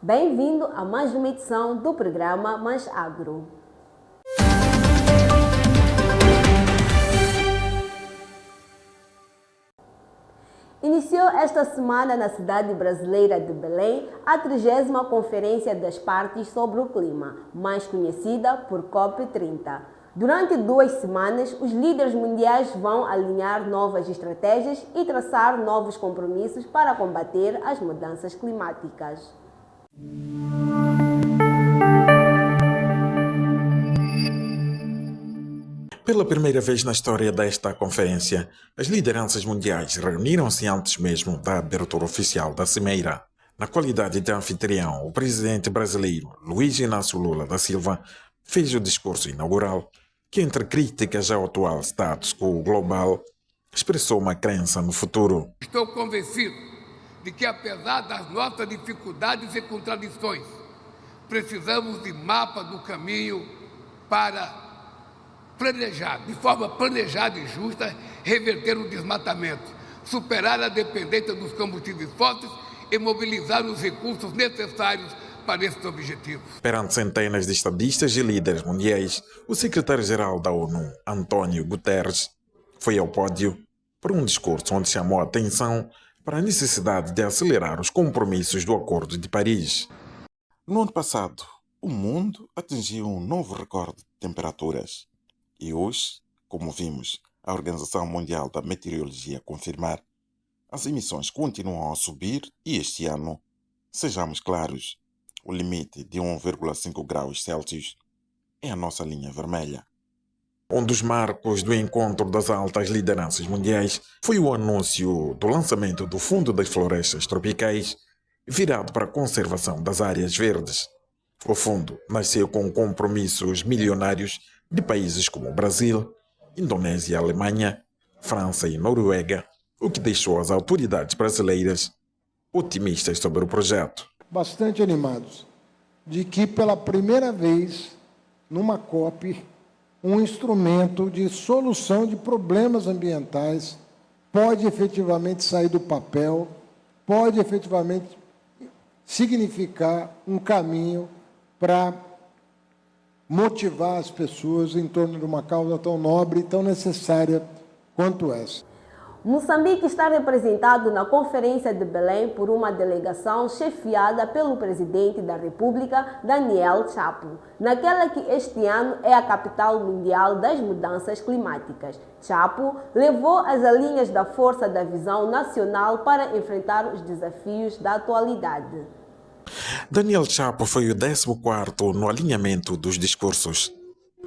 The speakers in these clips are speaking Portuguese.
Bem-vindo a mais uma edição do programa Mais Agro. Iniciou esta semana na cidade brasileira de Belém a 30ª Conferência das Partes sobre o Clima, mais conhecida por COP30. Durante 2 semanas, os líderes mundiais vão alinhar novas estratégias e traçar novos compromissos para combater as mudanças climáticas. Pela primeira vez na história desta conferência, as lideranças mundiais reuniram-se antes mesmo da abertura oficial da cimeira. Na qualidade de anfitrião, o presidente brasileiro Luiz Inácio Lula da Silva fez o discurso inaugural, que entre críticas ao atual status quo global, expressou uma crença no futuro. Estou convencido de que, apesar das nossas dificuldades e contradições, precisamos de mapa do caminho para planejar, de forma planejada e justa, reverter o desmatamento, superar a dependência dos combustíveis fósseis e mobilizar os recursos necessários para esses objetivos. Perante centenas de estadistas e líderes mundiais, o secretário-geral da ONU, António Guterres, foi ao pódio para um discurso onde chamou a atenção para a necessidade de acelerar os compromissos do Acordo de Paris. No ano passado, o mundo atingiu um novo recorde de temperaturas. E hoje, como vimos a Organização Mundial da Meteorologia confirmar, as emissões continuam a subir e este ano, sejamos claros, o limite de 1,5 graus Celsius é a nossa linha vermelha. Um dos marcos do encontro das altas lideranças mundiais foi o anúncio do lançamento do Fundo das Florestas Tropicais, virado para a conservação das áreas verdes. O fundo nasceu com compromissos milionários de países como Brasil, Indonésia, Alemanha, França e Noruega, o que deixou as autoridades brasileiras otimistas sobre o projeto. Bastante animados de que pela primeira vez numa COP um instrumento de solução de problemas ambientais pode efetivamente sair do papel, pode efetivamente significar um caminho para motivar as pessoas em torno de uma causa tão nobre e tão necessária quanto essa. Moçambique está representado na Conferência de Belém por uma delegação chefiada pelo presidente da República, Daniel Chapo, naquela que este ano é a capital mundial das mudanças climáticas. Chapo levou as linhas da força da visão nacional para enfrentar os desafios da atualidade. Daniel Chapo foi o 14º no alinhamento dos discursos.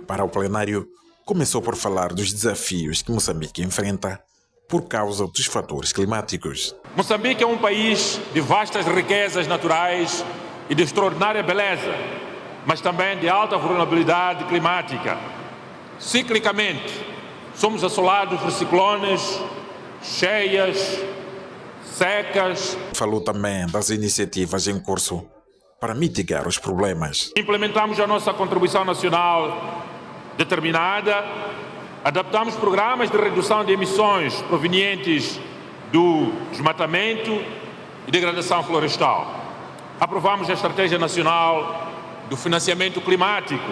Para o plenário, começou por falar dos desafios que Moçambique enfrenta por causa dos fatores climáticos. Moçambique é um país de vastas riquezas naturais e de extraordinária beleza, mas também de alta vulnerabilidade climática. Ciclicamente, somos assolados por ciclones, cheias, secas. Falou também das iniciativas em curso para mitigar os problemas. Implementamos a nossa contribuição nacional determinada, adaptamos programas de redução de emissões provenientes do desmatamento e degradação florestal. Aprovamos a Estratégia Nacional do Financiamento Climático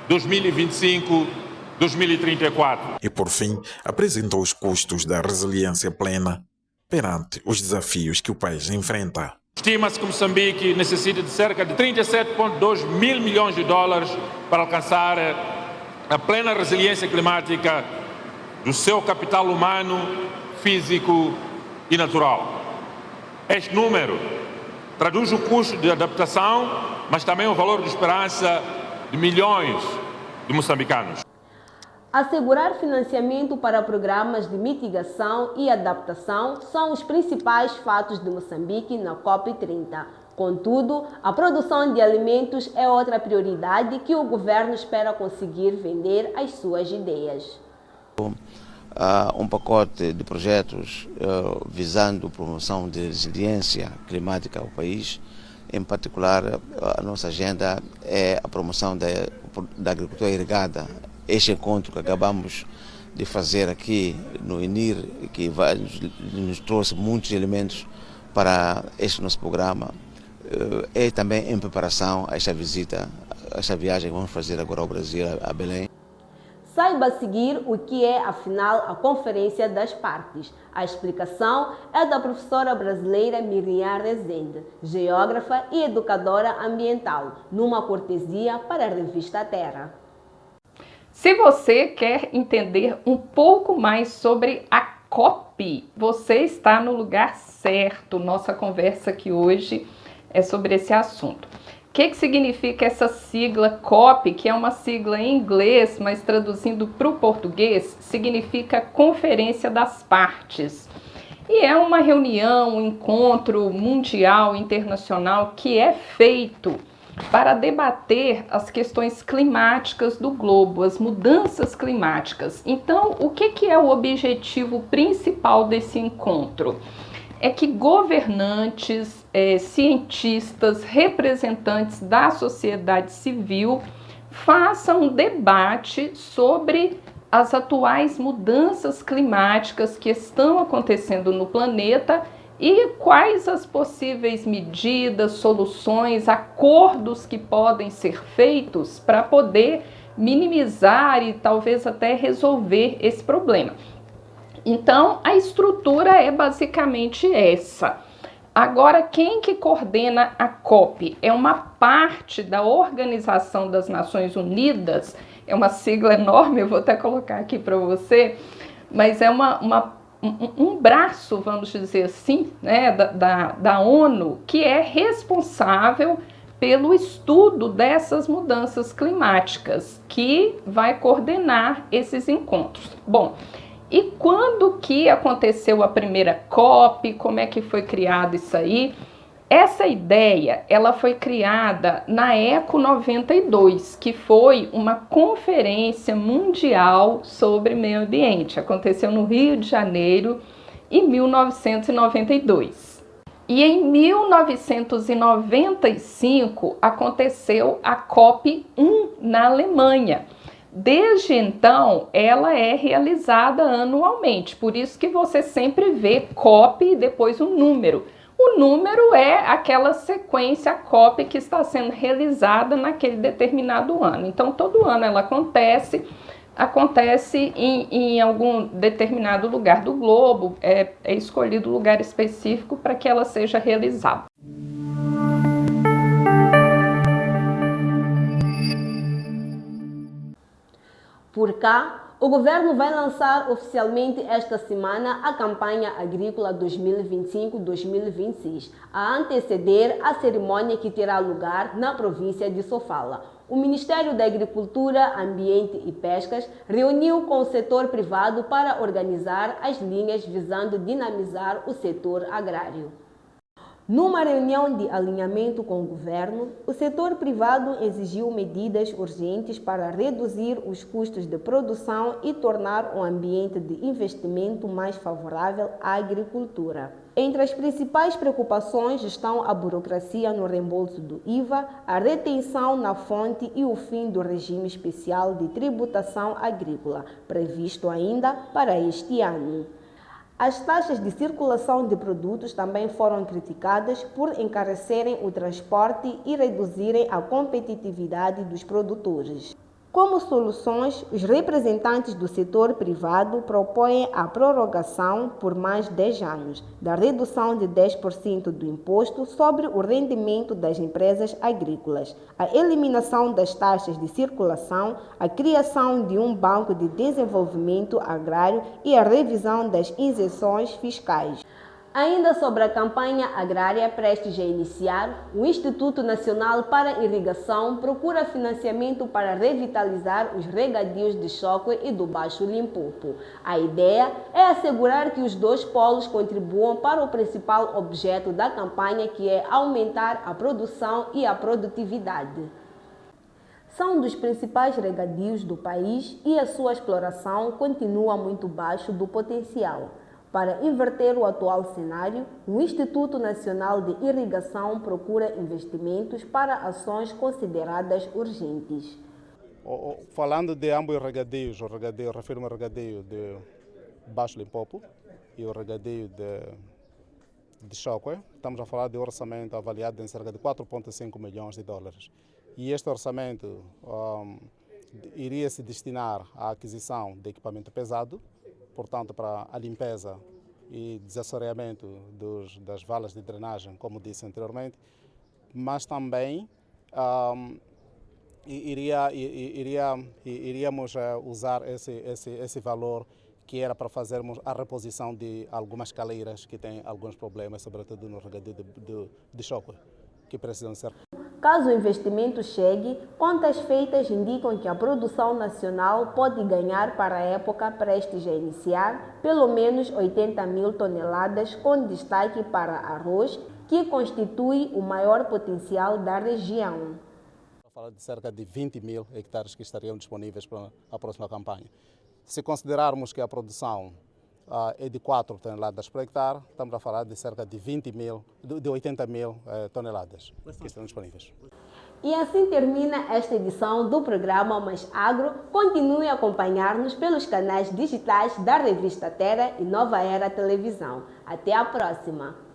2025-2034. E, por fim, apresentou os custos da resiliência plena perante os desafios que o país enfrenta. Estima-se que Moçambique necessita de cerca de 37,2 mil milhões de dólares para alcançar a plena resiliência climática do seu capital humano, físico e natural. Este número traduz o custo de adaptação, mas também o valor de esperança de milhões de moçambicanos. Assegurar financiamento para programas de mitigação e adaptação são os principais fatos de Moçambique na COP30. Contudo, a produção de alimentos é outra prioridade que o governo espera conseguir vender as suas ideias. Um pacote de projetos visando a promoção de resiliência climática ao país. Em particular, a nossa agenda é a promoção da agricultura irrigada. Este encontro que acabamos de fazer aqui no INIR, que nos trouxe muitos elementos para este nosso programa, é também em preparação a esta visita, a esta viagem que vamos fazer agora ao Brasil, a Belém. Saiba a seguir o que é, afinal, a Conferência das Partes. A explicação é da professora brasileira Miriam Rezende, geógrafa e educadora ambiental, numa cortesia para a revista Terra. Se você quer entender um pouco mais sobre a COP, você está no lugar certo. Nossa conversa aqui hoje é sobre esse assunto. O que significa essa sigla COP, que é uma sigla em inglês, mas traduzindo para o português, significa Conferência das Partes. E é uma reunião, um encontro mundial, internacional, que é feito para debater as questões climáticas do globo, as mudanças climáticas. Então, o que é o objetivo principal desse encontro? É que governantes, cientistas, representantes da sociedade civil façam um debate sobre as atuais mudanças climáticas que estão acontecendo no planeta e quais as possíveis medidas, soluções, acordos que podem ser feitos para poder minimizar e talvez até resolver esse problema. Então, a estrutura é basicamente essa. Agora, quem que coordena a COP? É uma parte da Organização das Nações Unidas, é uma sigla enorme, eu vou até colocar aqui para você, mas é um braço, vamos dizer assim, né, da ONU, que é responsável pelo estudo dessas mudanças climáticas, que vai coordenar esses encontros. Bom, e quando que aconteceu a primeira COP? Como é que foi criado isso aí? Essa ideia, ela foi criada na ECO 92, que foi uma conferência mundial sobre meio ambiente. Aconteceu no Rio de Janeiro em 1992. E em 1995 aconteceu a COP 1 na Alemanha. Desde então, ela é realizada anualmente, por isso que você sempre vê COP e depois um número. O número é aquela sequência COP que está sendo realizada naquele determinado ano. Então, todo ano ela acontece em algum determinado lugar do globo, é escolhido um lugar específico para que ela seja realizada. Por cá, o governo vai lançar oficialmente esta semana a campanha agrícola 2025-2026, a anteceder a cerimônia que terá lugar na província de Sofala. O Ministério da Agricultura, Ambiente e Pescas reuniu com o setor privado para organizar as linhas visando dinamizar o setor agrário. Numa reunião de alinhamento com o governo, o setor privado exigiu medidas urgentes para reduzir os custos de produção e tornar o ambiente de investimento mais favorável à agricultura. Entre as principais preocupações estão a burocracia no reembolso do IVA, a retenção na fonte e o fim do regime especial de tributação agrícola, previsto ainda para este ano. As taxas de circulação de produtos também foram criticadas por encarecerem o transporte e reduzirem a competitividade dos produtores. Como soluções, os representantes do setor privado propõem a prorrogação por mais 10 anos da redução de 10% do imposto sobre o rendimento das empresas agrícolas, a eliminação das taxas de circulação, a criação de um banco de desenvolvimento agrário e a revisão das isenções fiscais. Ainda sobre a campanha agrária prestes a iniciar, o Instituto Nacional para a Irrigação procura financiamento para revitalizar os regadios de Choque e do Baixo Limpopo. A ideia é assegurar que os dois polos contribuam para o principal objeto da campanha, que é aumentar a produção e a produtividade. São dos principais regadios do país e a sua exploração continua muito abaixo do potencial. Para inverter o atual cenário, o Instituto Nacional de Irrigação procura investimentos para ações consideradas urgentes. Falando de ambos os regadios, refiro ao regadio de Baixo Limpopo e o regadio de Chocó. Estamos a falar de um orçamento avaliado em cerca de 4,5 milhões de dólares. E este orçamento iria se destinar à aquisição de equipamento pesado, portanto, para a limpeza e desassoreamento das valas de drenagem, como disse anteriormente, mas também iríamos usar esse valor que era para fazermos a reposição de algumas caleiras que têm alguns problemas, sobretudo no regadio de Chocó, que precisam ser. Caso o investimento chegue, contas feitas indicam que a produção nacional pode ganhar para a época prestes a iniciar pelo menos 80 mil toneladas, com destaque para arroz, que constitui o maior potencial da região. Fala de cerca de 20 mil hectares que estariam disponíveis para a próxima campanha. Se considerarmos que a produção é de 4 toneladas por hectare, estamos a falar de cerca de 80 mil toneladas que estão disponíveis. E assim termina esta edição do programa Mais Agro. Continue a acompanhar-nos pelos canais digitais da Revista Terra e Nova Era Televisão. Até a próxima!